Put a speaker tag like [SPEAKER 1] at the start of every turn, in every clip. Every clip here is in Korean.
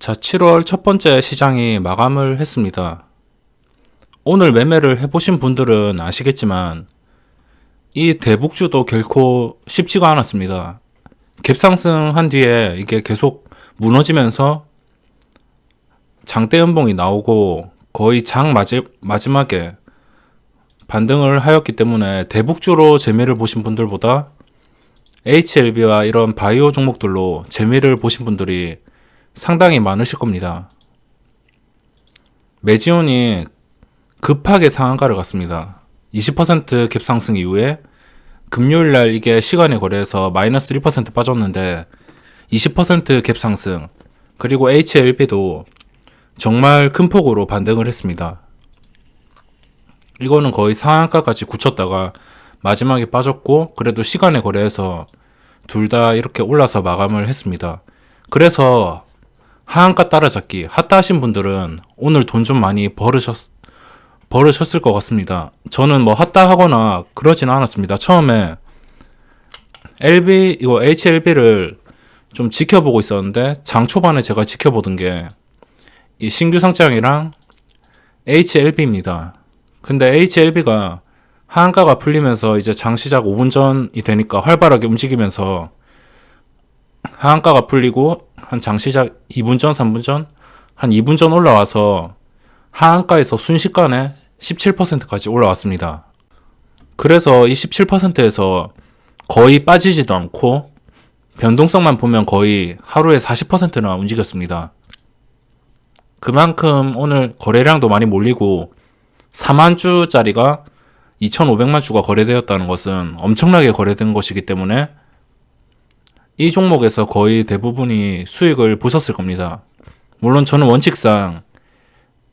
[SPEAKER 1] 자, 7월 첫 번째 시장이 마감을 했습니다. 오늘 매매를 해보신 분들은 아시겠지만 이 대북주도 결코 쉽지가 않았습니다. 갭상승한 뒤에 이게 계속 무너지면서 장대 연봉이 나오고 거의 장 마지막에 반등을 하였기 때문에 대북주로 재미를 보신 분들보다 HLB와 이런 바이오 종목들로 재미를 보신 분들이 상당히 많으실 겁니다. 메지온이 급하게 상한가를 갔습니다. 20% 갭상승 이후에 금요일날 이게 시간에 거래해서 마이너스 1% 빠졌는데 20% 갭상승, 그리고 HLB도 정말 큰 폭으로 반등을 했습니다. 이거는 거의 상한가까지 굳혔다가 마지막에 빠졌고, 그래도 시간에 거래해서 둘 다 이렇게 올라서 마감을 했습니다. 그래서 하한가 따라잡기 핫다 하신 분들은 오늘 돈 좀 많이 벌으셨을 것 같습니다. 저는 뭐 핫다 하거나 그러진 않았습니다. 처음에 HLB를 좀 지켜보고 있었는데, 장 초반에 제가 지켜보던 게 이 신규 상장이랑 HLB입니다. 근데 HLB가 하한가가 풀리면서 이제 장 시작 5분 전이 되니까 활발하게 움직이면서 하한가가 풀리고 한 장 시작 2분 전, 3분 전, 한 2분 전 올라와서 하한가에서 순식간에 17%까지 올라왔습니다. 그래서 이 17%에서 거의 빠지지도 않고 변동성만 보면 거의 하루에 40%나 움직였습니다. 그만큼 오늘 거래량도 많이 몰리고 4만 주짜리가 2,500만 주가 거래되었다는 것은 엄청나게 거래된 것이기 때문에 이 종목에서 거의 대부분이 수익을 보셨을 겁니다. 물론 저는 원칙상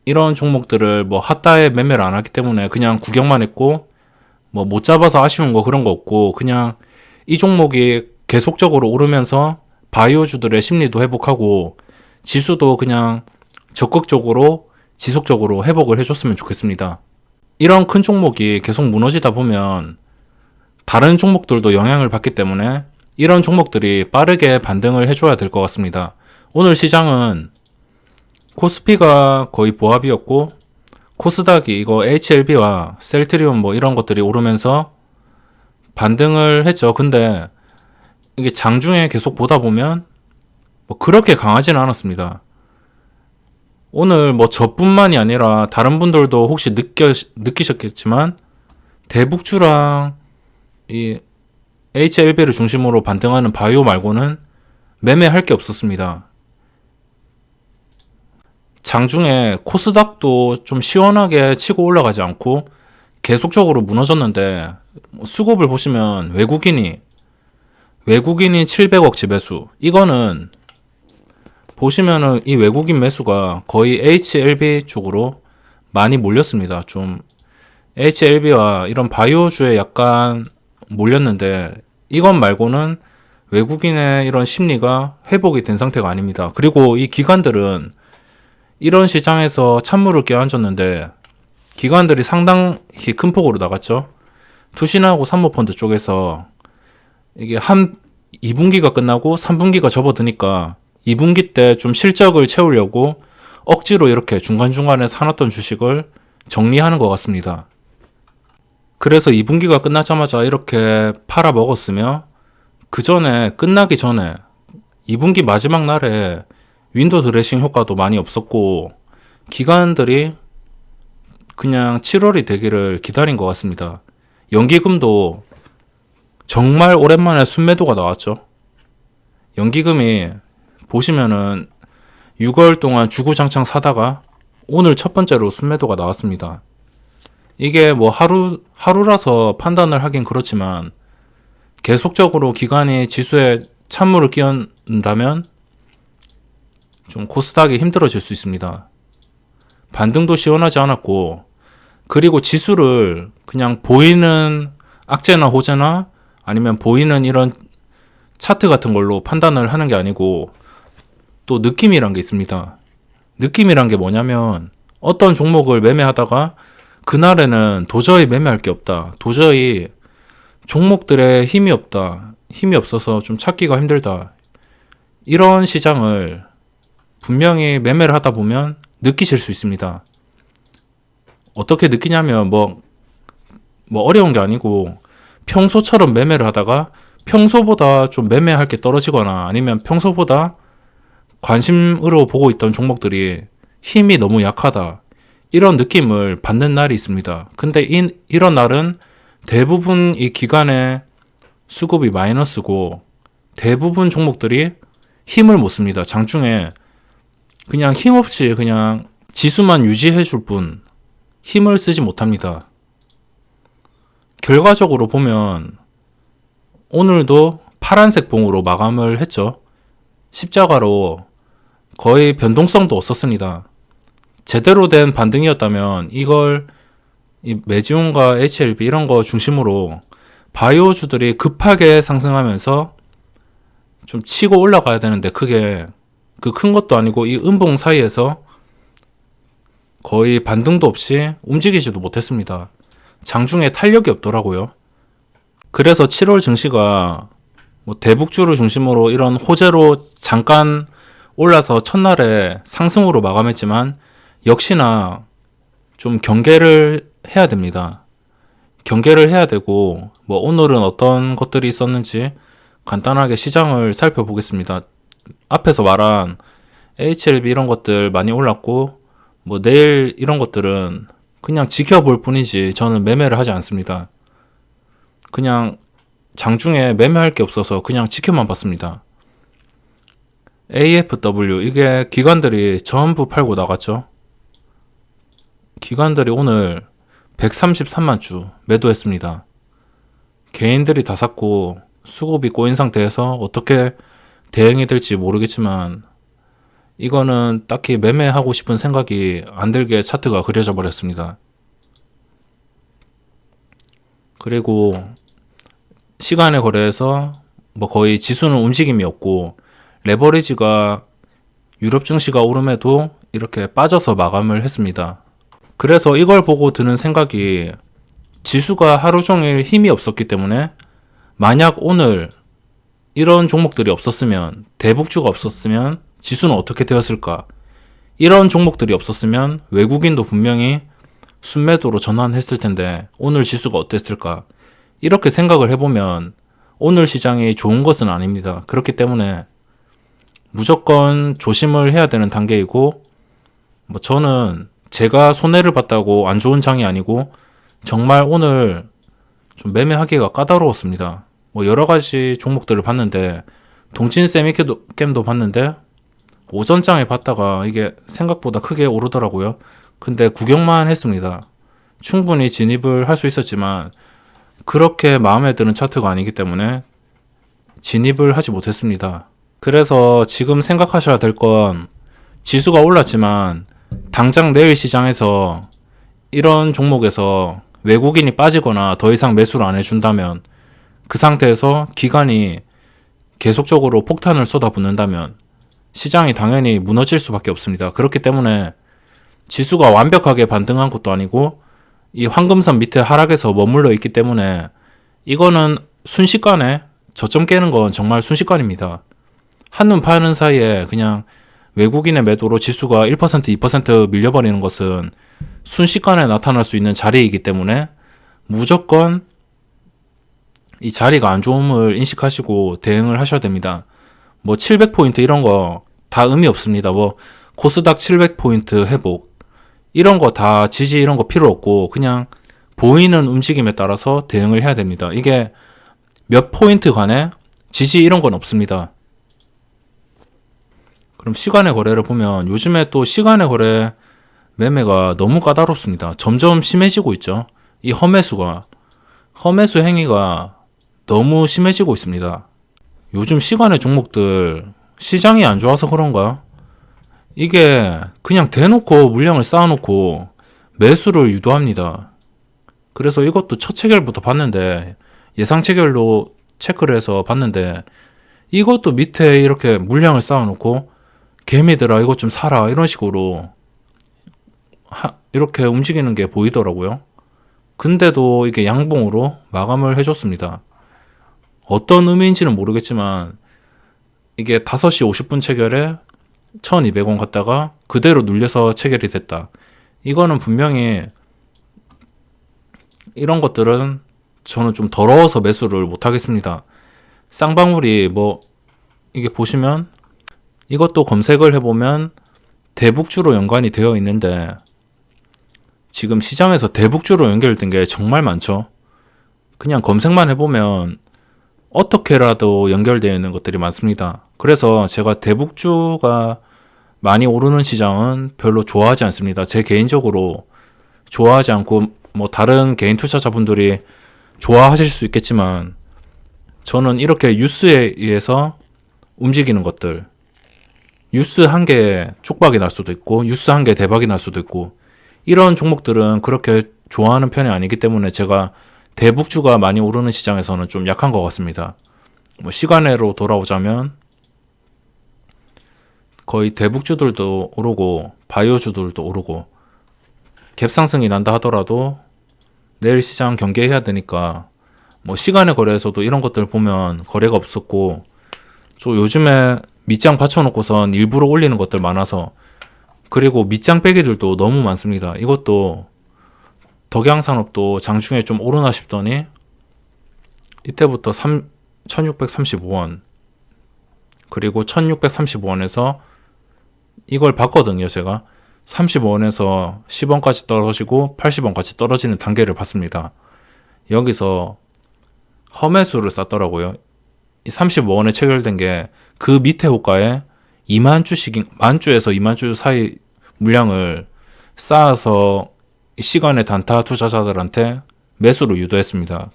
[SPEAKER 1] 이런 종목들을 뭐 핫다에 매매를 안 하기 때문에 그냥 구경만 했고, 뭐 못 잡아서 아쉬운 거 그런 거 없고, 그냥 이 종목이 계속적으로 오르면서 바이오주들의 심리도 회복하고 지수도 그냥 적극적으로 지속적으로 회복을 해줬으면 좋겠습니다. 이런 큰 종목이 계속 무너지다 보면 다른 종목들도 영향을 받기 때문에 이런 종목들이 빠르게 반등을 해줘야 될 것 같습니다. 오늘 시장은 코스피가 거의 보합이었고, 코스닥이 이거 HLB와 셀트리온 뭐 이런 것들이 오르면서 반등을 했죠. 근데 이게 장중에 계속 보다 보면 뭐 그렇게 강하지는 않았습니다. 오늘 뭐 저뿐만이 아니라 다른 분들도 혹시 느끼셨겠지만 대북주랑 이 HLB를 중심으로 반등하는 바이오 말고는 매매할 게 없었습니다. 장중에 코스닥도 좀 시원하게 치고 올라가지 않고 계속적으로 무너졌는데, 수급을 보시면 외국인이 700억치 매수, 이거는 보시면은 이 외국인 매수가 거의 HLB 쪽으로 많이 몰렸습니다. 좀 HLB와 이런 바이오주에 약간 몰렸는데, 이것 말고는 외국인의 이런 심리가 회복이 된 상태가 아닙니다. 그리고 이 기관들은 이런 시장에서 찬물을 끼얹었는데 기관들이 상당히 큰 폭으로 나갔죠. 투신하고 사모펀드 쪽에서 이게 2분기가 끝나고 3분기가 접어드니까 2분기 때 좀 실적을 채우려고 억지로 이렇게 중간중간에 사놨던 주식을 정리하는 것 같습니다. 그래서 2분기가 끝나자마자 이렇게 팔아 먹었으며, 끝나기 전에 2분기 마지막 날에 윈도우 드레싱 효과도 많이 없었고 기관들이 그냥 7월이 되기를 기다린 것 같습니다. 연기금도 정말 오랜만에 순매도가 나왔죠. 연기금이 보시면은 6월 동안 주구장창 사다가 오늘 첫 번째로 순매도가 나왔습니다. 이게 뭐 하루라서 판단을 하긴 그렇지만 계속적으로 기관이 지수에 찬물을 끼얹는다면 좀 코스닥이 힘들어질 수 있습니다. 반등도 시원하지 않았고, 그리고 지수를 그냥 보이는 악재나 호재나 아니면 보이는 이런 차트 같은 걸로 판단을 하는 게 아니고 또 느낌이란 게 있습니다. 느낌이란 게 뭐냐면, 어떤 종목을 매매하다가 그날에는 도저히 매매할 게 없다, 도저히 종목들의 힘이 없다, 힘이 없어서 좀 찾기가 힘들다, 이런 시장을 분명히 매매를 하다 보면 느끼실 수 있습니다. 어떻게 느끼냐면 뭐 어려운 게 아니고 평소처럼 매매를 하다가 평소보다 좀 매매할 게 떨어지거나 아니면 평소보다 관심으로 보고 있던 종목들이 힘이 너무 약하다. 이런 느낌을 받는 날이 있습니다. 근데 이런 날은 대부분 이 기간에 수급이 마이너스고 대부분 종목들이 힘을 못 씁니다. 장중에 그냥 힘없이 그냥 지수만 유지해 줄 뿐 힘을 쓰지 못합니다. 결과적으로 보면 오늘도 파란색 봉으로 마감을 했죠. 십자가로 거의 변동성도 없었습니다. 제대로 된 반등이었다면 이걸 이 메지온과 HLB 이런 거 중심으로 바이오주들이 급하게 상승하면서 좀 치고 올라가야 되는데 크게 그 큰 것도 아니고 이 음봉 사이에서 거의 반등도 없이 움직이지도 못했습니다. 장중에 탄력이 없더라고요. 그래서 7월 증시가 뭐 대북주를 중심으로 이런 호재로 잠깐 올라서 첫날에 상승으로 마감했지만 역시나 좀 경계를 해야 됩니다. 경계를 해야 되고 뭐 오늘은 어떤 것들이 있었는지 간단하게 시장을 살펴보겠습니다. 앞에서 말한 HLB 이런 것들 많이 올랐고 뭐 내일 이런 것들은 그냥 지켜볼 뿐이지 저는 매매를 하지 않습니다. 그냥 장중에 매매할 게 없어서 그냥 지켜만 봤습니다. AFW 이게 기관들이 전부 팔고 나갔죠. 기관들이 오늘 133만 주 매도했습니다. 개인들이 다 샀고 수급이 꼬인 상태에서 어떻게 대응이 될지 모르겠지만 이거는 딱히 매매하고 싶은 생각이 안 들게 차트가 그려져 버렸습니다. 그리고 시간의 거래에서 뭐 거의 지수는 움직임이 없고 레버리지가 유럽 증시가 오름에도 이렇게 빠져서 마감을 했습니다. 그래서 이걸 보고 드는 생각이 지수가 하루 종일 힘이 없었기 때문에 만약 오늘 이런 종목들이 없었으면 대북주가 없었으면 지수는 어떻게 되었을까? 이런 종목들이 없었으면 외국인도 분명히 순매도로 전환했을 텐데 오늘 지수가 어땠을까? 이렇게 생각을 해보면 오늘 시장이 좋은 것은 아닙니다. 그렇기 때문에 무조건 조심을 해야 되는 단계이고 뭐 저는 제가 손해를 봤다고 안 좋은 장이 아니고 정말 오늘 좀 매매하기가 까다로웠습니다. 뭐 여러 가지 종목들을 봤는데 동진 세미캠도 봤는데 오전장에 봤다가 이게 생각보다 크게 오르더라고요. 근데 구경만 했습니다. 충분히 진입을 할 수 있었지만 그렇게 마음에 드는 차트가 아니기 때문에 진입을 하지 못했습니다. 그래서 지금 생각하셔야 될 건 지수가 올랐지만 당장 내일 시장에서 이런 종목에서 외국인이 빠지거나 더 이상 매수를 안 해준다면 그 상태에서 기관이 계속적으로 폭탄을 쏟아붓는다면 시장이 당연히 무너질 수밖에 없습니다. 그렇기 때문에 지수가 완벽하게 반등한 것도 아니고 이 황금선 밑에 하락에서 머물러 있기 때문에 이거는 순식간에 저점 깨는 건 정말 순식간입니다. 한눈 파는 사이에 그냥 외국인의 매도로 지수가 1%, 2% 밀려버리는 것은 순식간에 나타날 수 있는 자리이기 때문에 무조건 이 자리가 안 좋음을 인식하시고 대응을 하셔야 됩니다. 뭐 700포인트 이런 거 다 의미 없습니다. 뭐 코스닥 700포인트 회복 이런 거 다 지지 이런 거 필요 없고 그냥 보이는 움직임에 따라서 대응을 해야 됩니다. 이게 몇 포인트 간에 지지 이런 건 없습니다. 그럼 시간의 거래를 보면 요즘에 또 시간의 거래 매매가 너무 까다롭습니다. 점점 심해지고 있죠. 이 험매수 행위가 너무 심해지고 있습니다. 요즘 시간의 종목들 시장이 안 좋아서 그런가? 이게 그냥 대놓고 물량을 쌓아놓고 매수를 유도합니다. 그래서 이것도 첫 체결부터 봤는데 예상 체결로 체크를 해서 봤는데 이것도 밑에 이렇게 물량을 쌓아놓고 개미들아 이것 좀 사라 이런 식으로 이렇게 움직이는 게 보이더라고요. 근데도 이게 양봉으로 마감을 해줬습니다. 어떤 의미인지는 모르겠지만 이게 5시 50분 체결에 1200원 갔다가 그대로 눌려서 체결이 됐다. 이거는 분명히 이런 것들은 저는 좀 더러워서 매수를 못 하겠습니다. 쌍방울이 뭐 이게 보시면 이것도 검색을 해보면 대북주로 연관이 되어 있는데 지금 시장에서 대북주로 연결된 게 정말 많죠. 그냥 검색만 해보면 어떻게라도 연결되어 있는 것들이 많습니다. 그래서 제가 대북주가 많이 오르는 시장은 별로 좋아하지 않습니다. 제 개인적으로 좋아하지 않고 뭐 다른 개인 투자자분들이 좋아하실 수 있겠지만 저는 이렇게 뉴스에 의해서 움직이는 것들, 뉴스 한 개 촉박이 날 수도 있고 뉴스 한 개 대박이 날 수도 있고 이런 종목들은 그렇게 좋아하는 편이 아니기 때문에 제가 대북주가 많이 오르는 시장에서는 좀 약한 것 같습니다. 뭐 시간으로 돌아오자면 거의 대북주들도 오르고 바이오주들도 오르고 갭상승이 난다 하더라도 내일 시장 경계해야 되니까 뭐 시간의 거래에서도 이런 것들 보면 거래가 없었고 또 요즘에 밑장 받쳐놓고선 일부러 올리는 것들 많아서 그리고 밑장 빼기들도 너무 많습니다. 이것도 덕양산업도 장중에 좀 오르나 싶더니 이때부터 1635원 그리고 1635원에서 이걸 봤거든요. 제가 35원에서 10원까지 떨어지고 80원까지 떨어지는 단계를 봤습니다. 여기서 험해수를 쌌더라고요. 35원에 체결된 게 그 밑에 호가에 2만 주씩, 만 주에서 2만 주 사이 물량을 쌓아서 시간의 단타 투자자들한테 매수로 유도했습니다.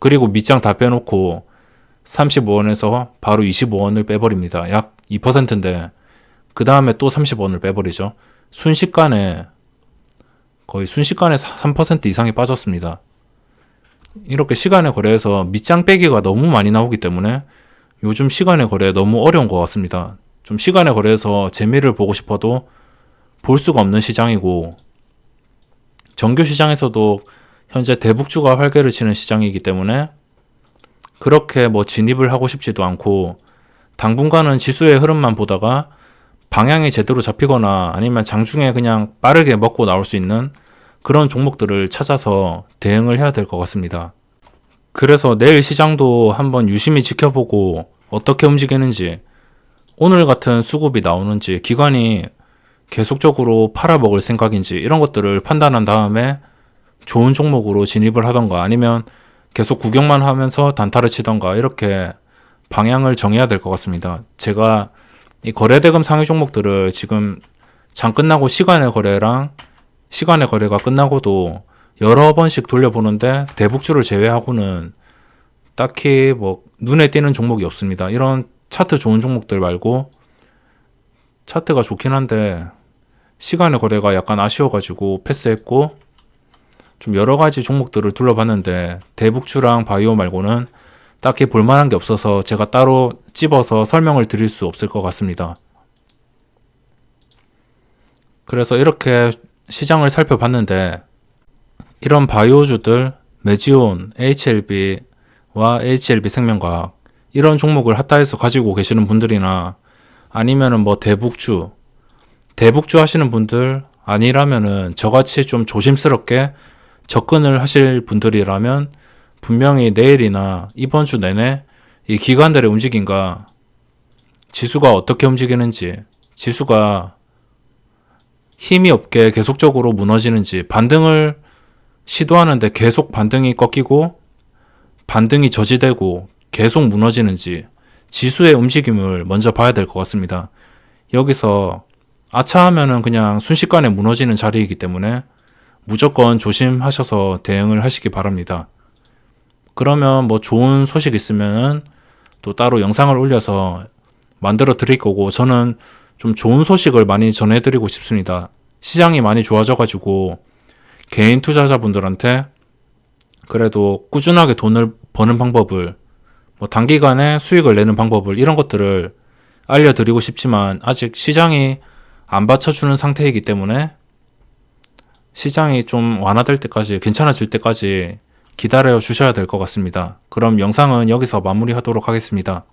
[SPEAKER 1] 그리고 밑장 다 빼놓고 35원에서 바로 25원을 빼버립니다. 약 2%인데 그 다음에 또 30원을 빼버리죠. 순식간에 거의 3% 이상이 빠졌습니다. 이렇게 시간의 거래에서 밑장 빼기가 너무 많이 나오기 때문에 요즘 시간의 거래 너무 어려운 것 같습니다. 좀 시간의 거래에서 재미를 보고 싶어도 볼 수가 없는 시장이고 정규 시장에서도 현재 대북주가 활개를 치는 시장이기 때문에 그렇게 뭐 진입을 하고 싶지도 않고 당분간은 지수의 흐름만 보다가 방향이 제대로 잡히거나 아니면 장중에 그냥 빠르게 먹고 나올 수 있는 그런 종목들을 찾아서 대응을 해야 될 것 같습니다. 그래서 내일 시장도 한번 유심히 지켜보고 어떻게 움직이는지 오늘 같은 수급이 나오는지 기관이 계속적으로 팔아먹을 생각인지 이런 것들을 판단한 다음에 좋은 종목으로 진입을 하던가 아니면 계속 구경만 하면서 단타를 치던가 이렇게 방향을 정해야 될 것 같습니다. 제가 이 거래대금 상위 종목들을 지금 장 끝나고 시간의 거래가 끝나고도 여러 번씩 돌려보는데 대북주를 제외하고는 딱히 뭐 눈에 띄는 종목이 없습니다. 이런 차트 좋은 종목들 말고 차트가 좋긴 한데 시간의 거래가 약간 아쉬워가지고 패스했고 좀 여러 가지 종목들을 둘러봤는데 대북주랑 바이오 말고는 딱히 볼만한 게 없어서 제가 따로 찝어서 설명을 드릴 수 없을 것 같습니다. 그래서 이렇게 시장을 살펴봤는데 이런 바이오주들 메지온, HLB와 HLB 생명과학 이런 종목을 핫다해서 가지고 계시는 분들이나 아니면은 뭐 대북주 하시는 분들 아니라면은 저같이 좀 조심스럽게 접근을 하실 분들이라면 분명히 내일이나 이번 주 내내 이 기관들의 움직임과 지수가 어떻게 움직이는지 지수가 힘이 없게 계속적으로 무너지는지 반등을 시도하는데 계속 반등이 꺾이고 반등이 저지되고 계속 무너지는지 지수의 움직임을 먼저 봐야 될 것 같습니다. 여기서 아차하면은 그냥 순식간에 무너지는 자리이기 때문에 무조건 조심하셔서 대응을 하시기 바랍니다. 그러면 뭐 좋은 소식 있으면은 또 따로 영상을 올려서 만들어 드릴 거고 저는 좀 좋은 소식을 많이 전해드리고 싶습니다. 시장이 많이 좋아져가지고 개인 투자자분들한테 그래도 꾸준하게 돈을 버는 방법을 뭐 단기간에 수익을 내는 방법을 이런 것들을 알려드리고 싶지만 아직 시장이 안 받쳐주는 상태이기 때문에 시장이 좀 완화될 때까지 괜찮아질 때까지 기다려 주셔야 될 것 같습니다. 그럼 영상은 여기서 마무리하도록 하겠습니다.